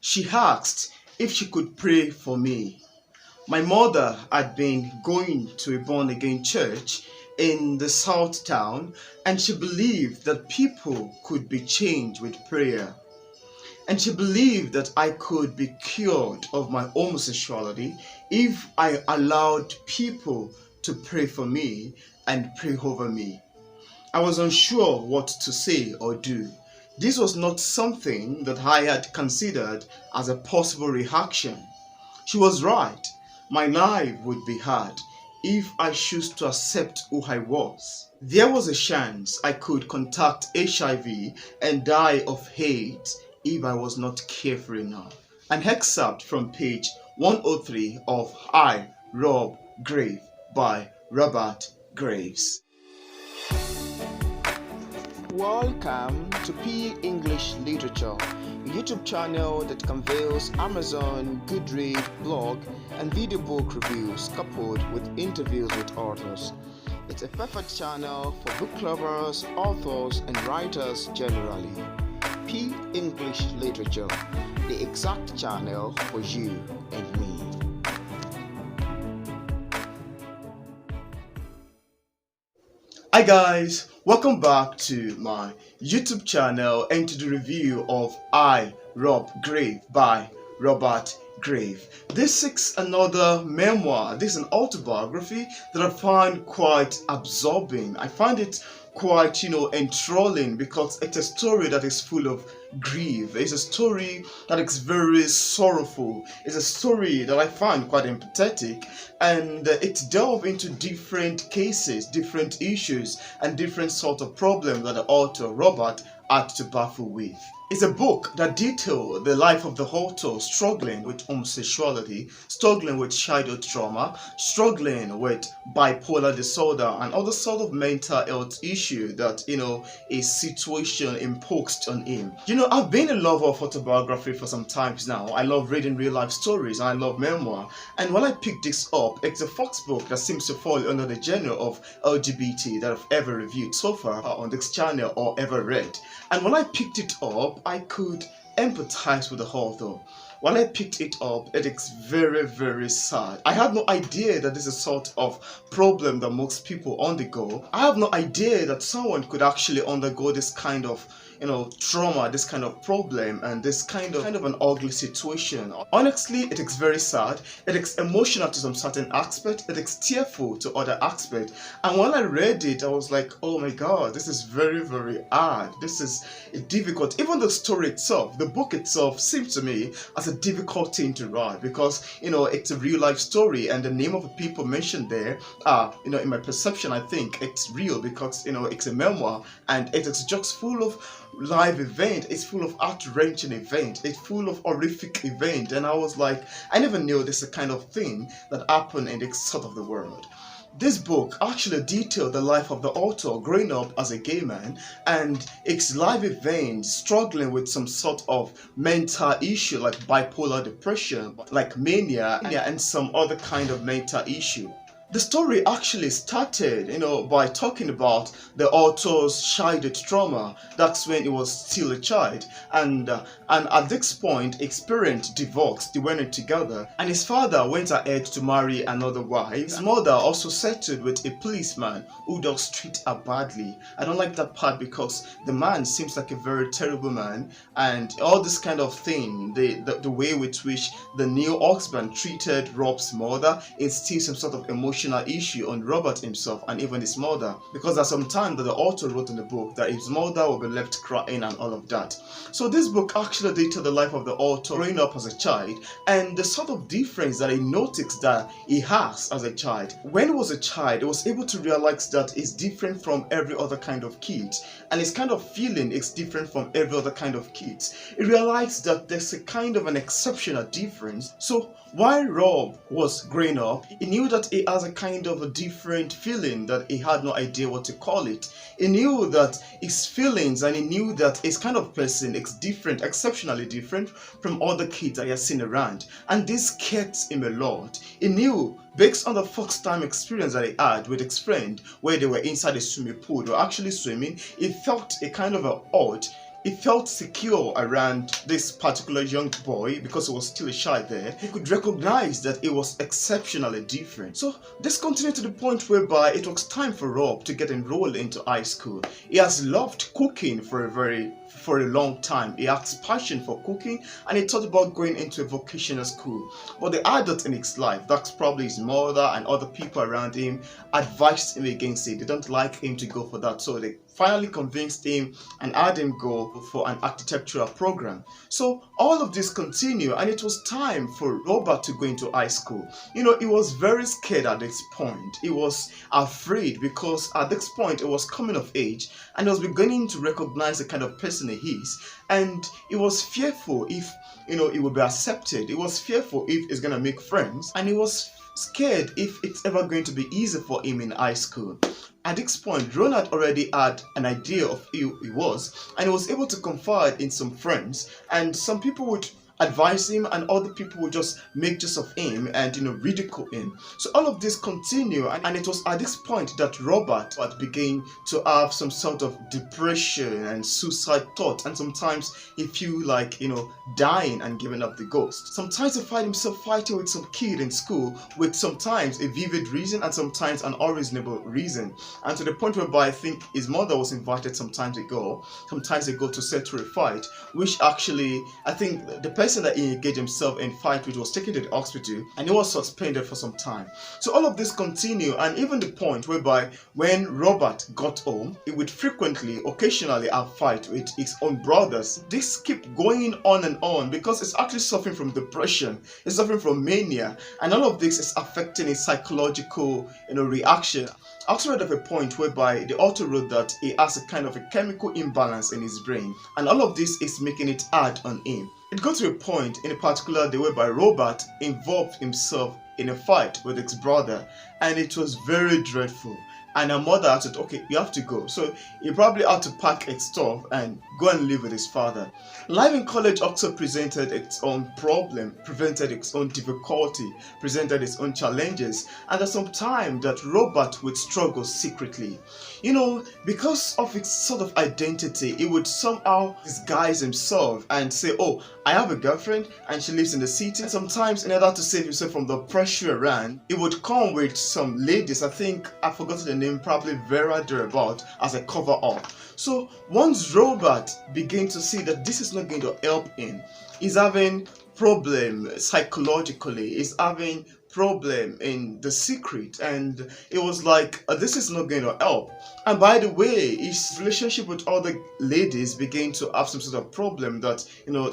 She asked if she could pray for me. My mother had been going to a born-again church in the South Town, and she believed that people could be changed with prayer. And she believed that I could be cured of my homosexuality if I allowed people to pray for me and pray over me. I was unsure what to say or do. This was not something that I had considered as a possible reaction. She was right. My life would be hard if I chose to accept who I was. There was a chance I could contract HIV and die of AIDS if I was not careful enough. An excerpt from page 103 of I, Rob Grave by Robert Graves. Welcome to P English Literature, a YouTube channel that conveys Amazon, Goodreads, blog, and video book reviews coupled with interviews with authors. It's a perfect channel for book lovers, authors, and writers generally. P English Literature, the exact channel for you and me. Hi guys, welcome back to my YouTube channel and to the review of I, Rob Grave by Robert Grave. This is another memoir. This is an autobiography that I find quite absorbing. I find it quite, enthralling because it's a story that is full of grief. It's a story that is very sorrowful. It's a story that I find quite empathetic, and it delves into different cases, different issues, and different sort of problems that the author Robert had to battle with. It's a book that details the life of the author struggling with homosexuality, struggling with childhood trauma, struggling with bipolar disorder and other sort of mental health issue that, a situation imposed on him. I've been a lover of autobiography for some time now. I love reading real life stories and I love memoir. And when I picked this up, it's the first book that seems to fall under the genre of LGBT that I've ever reviewed so far on this channel or ever read. And when I picked it up, I could empathize with the author. When I picked it up, it is very, very sad. I had no idea that this is a sort of problem that most people undergo. I have no idea that someone could actually undergo this kind of trauma, this kind of problem, and this kind of an ugly situation. Honestly, it is very sad. It is emotional to some certain aspect. It is tearful to other aspect. And when I read it, I was like, oh my God, this is very, very hard. This is difficult. Even the story itself, the book itself, seems to me as a difficult thing to write because it's a real life story, and the name of the people mentioned there are, in my perception, I think it's real because it's a memoir and it is just full of live event. It's full of heart-wrenching event. It's full of horrific event, and I was like, I never knew this is a kind of thing that happened in this sort of the world. This book actually detailed the life of the author growing up as a gay man and its live events, struggling with some sort of mental issue like bipolar depression, like mania, and some other kind of mental issue. The story actually started, by talking about the author's childhood trauma. That's when he was still a child, and at this point, his parents divorced. They went in together, and his father went ahead to marry another wife. His mother also settled with a policeman who does treat her badly. I don't like that part because the man seems like a very terrible man, and all this kind of thing, the way with which the new husband treated Rob's mother, instilled some sort of emotional issue on Robert himself and even his mother, because there's some time that the author wrote in the book that his mother will be left crying and all of that. So this book actually detailed the life of the author growing up as a child and the sort of difference that he noticed that he has as a child. When he was a child, he was able to realize that he's different from every other kind of kid, and his kind of feeling is different from every other kind of kids. He realized that there's a kind of an exceptional difference. So while Rob was growing up, he knew that he has a kind of a different feeling that he had no idea what to call it. He knew that his feelings, and he knew that his kind of person is different, exceptionally different from other kids that he has seen around. And this scared him a lot. He knew, based on the first time experience that he had with his friend, where they were inside a swimming pool, they were actually swimming, he felt a kind of a odd he felt secure around this particular young boy because he was still a child there. He could recognize that he was exceptionally different. So this continued to the point whereby it was time for Rob to get enrolled into high school. He has loved cooking for a long time. He had passion for cooking and he thought about going into a vocational school. But the adult in his life, that's probably his mother and other people around him, advised him against it. They don't like him to go for that. So they finally convinced him and had him go for an architectural program. So all of this continued and it was time for Robert to go into high school. He was very scared at this point. He was afraid because at this point he was coming of age and he was beginning to recognize the kind of person he is, and he was fearful if he would be accepted. He was fearful if he's gonna make friends, and he was scared if it's ever going to be easy for him in high school. At this point, Ronald already had an idea of who he was, and he was able to confide in some friends, and some people would advise him and other people would just make use of him and ridicule him. So all of this continued, and it was at this point that Robert began to have some sort of depression and suicide thoughts, and sometimes he feel like dying and giving up the ghost. Sometimes he find himself fighting with some kid in school with sometimes a vivid reason and sometimes an unreasonable reason, and to the point whereby I think his mother was invited sometimes they go to settle a fight, which actually I think the person that he engaged himself in fight with was taken to the hospital and he was suspended for some time. So all of this continued, and even the point whereby when Robert got home, he would occasionally have fight with his own brothers. This kept going on and on because it's actually suffering from depression, it's suffering from mania, and all of this is affecting his psychological reaction. I also read of a point whereby the author wrote that he has a kind of a chemical imbalance in his brain, and all of this is making it hard on him. It got to a point in a particular day whereby Robert involved himself in a fight with his brother, and it was very dreadful. And her mother had said, okay, you have to go. So he probably had to pack his stuff and go and live with his father. Life in college also presented its own problem, presented its own difficulty, presented its own challenges, and at some time that Robert would struggle secretly. Because of its sort of identity, he would somehow disguise himself and say, oh, I have a girlfriend and she lives in the city. And sometimes in order to save himself from the pressure around, he would come with some ladies, I think I've forgotten the name, probably Vera thereabout, as a cover up. So once Robert began to see that this is not going to help him, he's having problem psychologically, he's having problem in the secret, and it was like this is not going to help. And by the way, his relationship with other ladies began to have some sort of problem that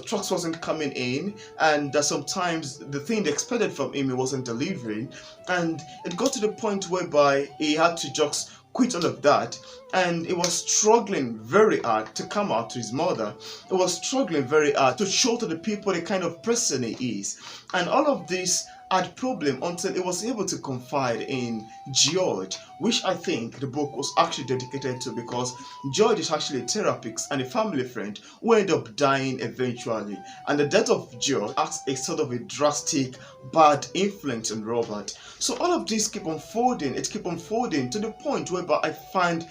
trucks wasn't coming in, and that sometimes the thing they expected from him he wasn't delivering, and it got to the point whereby he had to just quit all of that, and he was struggling very hard to come out to his mother. He was struggling very hard to show to the people the kind of person he is, and all of this had problem until he was able to confide in George, which I think the book was actually dedicated to, because George is actually a therapist and a family friend who ended up dying eventually, and the death of George has a sort of a drastic bad influence on Robert. So all of this keep unfolding, to the point whereby I find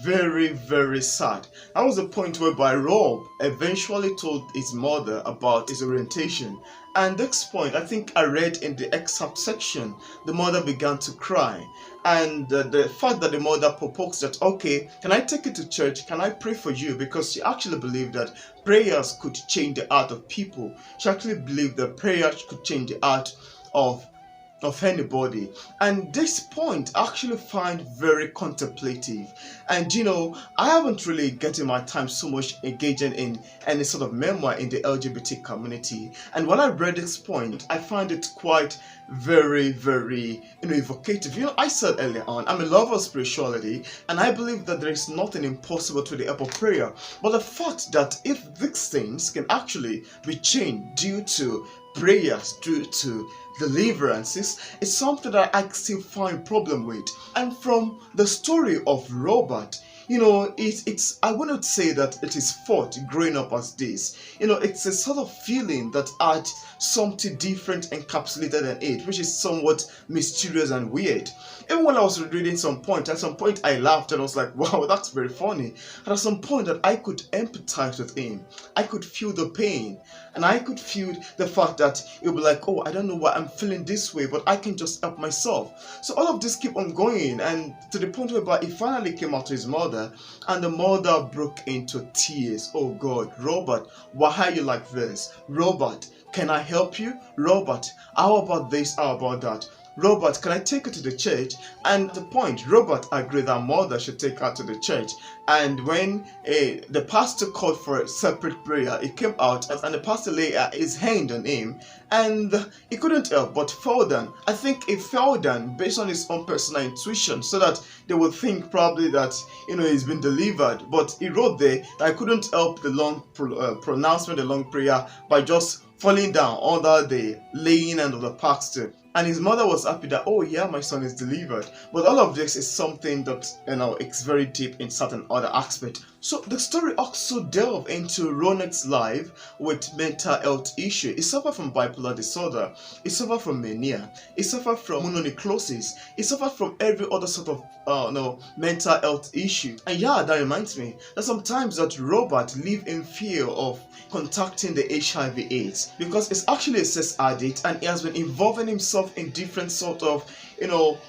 very, very sad. That was the point whereby Rob eventually told his mother about his orientation, and next point I think I read in the excerpt section, the mother began to cry, and the fact that the mother proposed that, okay, can I take you to church, can I pray for you, because she actually believed that prayers could change the heart of people. She actually believed that prayers could change the heart of anybody, and this point I actually find very contemplative. And I haven't really gotten my time so much engaging in any sort of memoir in the LGBT community, and when I read this point I find it quite very, very evocative. I said earlier on, I'm a lover of spirituality, and I believe that there is nothing impossible to the help of prayer, but the fact that if these things can actually be changed due to prayers, due to deliverances, is something that I still find problem with. And from the story of Robert, it's I wouldn't say that it is fault growing up as this. It's a sort of feeling that had something different encapsulated in it, which is somewhat mysterious and weird. Even when I was reading at some point I laughed and I was like, wow, that's very funny. And at some point that I could empathize with him. I could feel the pain, and I could feel the fact that it would be like, oh, I don't know why I'm feeling this way, but I can just help myself. So all of this keep on going, and to the point where he finally came out to his mother, and the mother broke into tears. Oh God, Robert, why are you like this? Robert, can I help you? Robert, how about this? How about that? Robert, can I take her to the church? And at the point, Robert agreed that mother should take her to the church. And when the pastor called for a separate prayer, he came out and the pastor laid his hand on him, and he couldn't help but fall down. I think he fell down based on his own personal intuition, so that they would think probably that he's been delivered. But he wrote there that I couldn't help the long pronouncement, the long prayer, by just falling down under the laying hand of the pastor. And his mother was happy that, oh yeah, my son is delivered. But all of this is something that, it's very deep in certain other aspect. So the story also delve into Ronek's life with mental health issue. He suffered from bipolar disorder. He suffered from mania. He suffered from mononecrosis. He suffered from every other sort of mental health issue. And yeah, that reminds me that sometimes that Robert live in fear of contacting the HIV/AIDS because he's actually a sex addict, and he has been involving himself in different sort of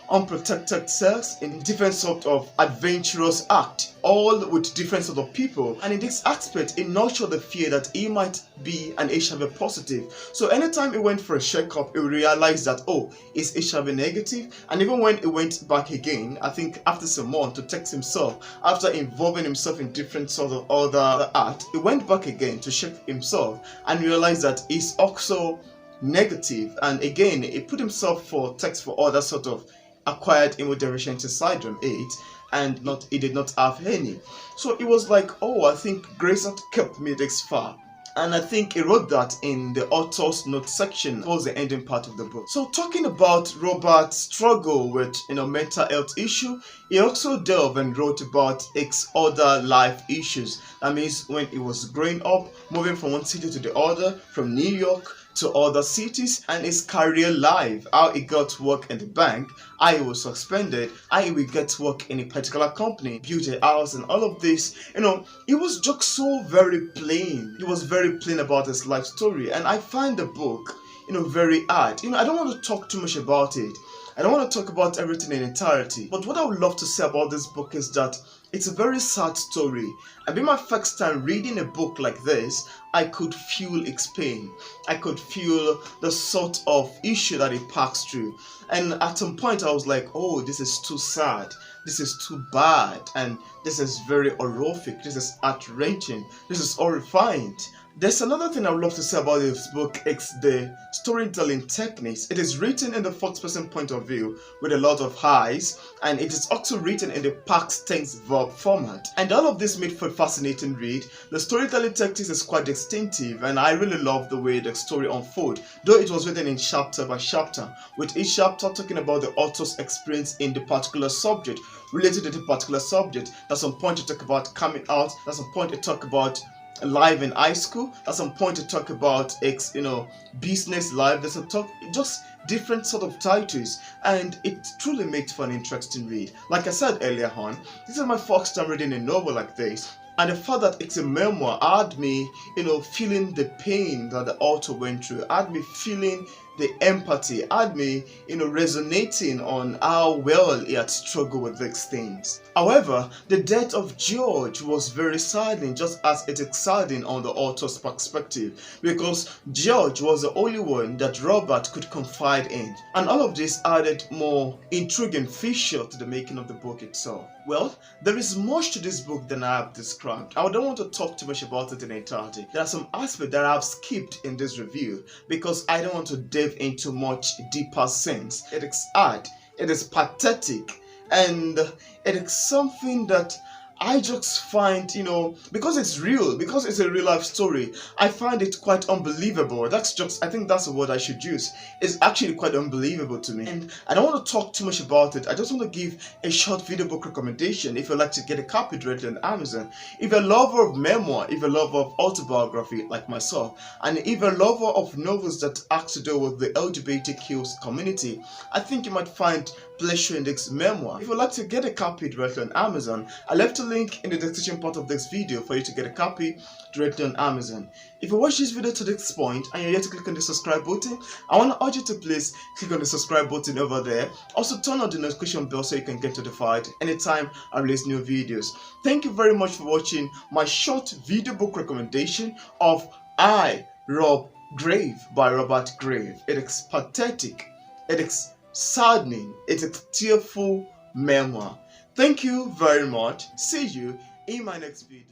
unprotected sex, in different sort of adventurous act, all with different sort of people. And in this aspect, it nurtured the fear that he might be an HIV positive. So anytime he went for a checkup, he realized that, oh, he's HIV negative. And even when he went back again, I think after some months, to test himself, after involving himself in different sort of other act, he went back again to check himself and realized that he's also negative. And again, he put himself for text for other sort of acquired immunodeficiency syndrome AIDS, and he did not have any. So it was like, oh, I think grace had kept me this far. And I think he wrote that in the author's note section towards the ending part of the book. So talking about Robert's struggle with mental health issue, he also delved and wrote about his other life issues. That means when he was growing up, moving from one city to the other, from New York to other cities, and his career life, how he got to work in the bank, how he was suspended, how he would get to work in a particular company, built a house, and all of this. He was just so very plain. He was very plain about his life story, and I find the book very hard. I don't want to talk too much about it. I don't want to talk about everything in entirety, but what I would love to say about this book is that it's a very sad story. And being my first time reading a book like this, I could feel its pain. I could feel the sort of issue that it passed through. And at some point I was like, oh, this is too sad. This is too bad. And this is very horrific. This is heart-wrenching. This is horrifying. There's another thing I would love to say about this book. It's the storytelling techniques. It is written in the first person point of view with a lot of highs, and it is also written in the past tense verb format. And all of this made for a fascinating read. The storytelling techniques is quite distinctive, and I really love the way the story unfolds, though it was written in chapter by chapter, with each chapter talking about the author's experience in the particular subject, related to the particular subject. At some point you talk about coming out, at some point you talk about life in high school, at some point to talk about business life. There's a talk, just different sort of titles, and it truly makes for an interesting read. Like I said earlier on, this is my first time reading a novel like this, and the fact that it's a memoir had me feeling the pain that the author went through, had me feeling the empathy, had me resonating on how well he had struggled with these things. However, the death of George was very saddening, just as it is saddening on the author's perspective, because George was the only one that Robert could confide in, and all of this added more intriguing feature to the making of the book itself. Well, there is much to this book than I have described. I don't want to talk too much about it in entirety. There are some aspects that I have skipped in this review because I don't want to delve into much deeper sense. It is hard, it is pathetic, and it is something that I just find, because it's real, because it's a real life story, I find it quite unbelievable. I think that's the word I should use. It's actually quite unbelievable to me. And I don't want to talk too much about it. I just want to give a short video book recommendation if you'd like to get a copy directly on Amazon. If you're a lover of memoir, if you're a lover of autobiography like myself, and if you're a lover of novels that have to do with the LGBTQ community, I think you might find pleasure in this memoir. If you'd like to get a copy directly on Amazon, I left a link in the description part of this video for you to get a copy directly on Amazon. If you watch this video to this point and you're yet to click on the subscribe button, I want to urge you to please click on the subscribe button over there. Also turn on the notification bell so you can get notified anytime I release new videos. Thank you very much for watching my short video book recommendation of I, Rob Grave by Robert Grave. It is pathetic. It is saddening. It's a tearful memoir. Thank you very much. See you in my next video.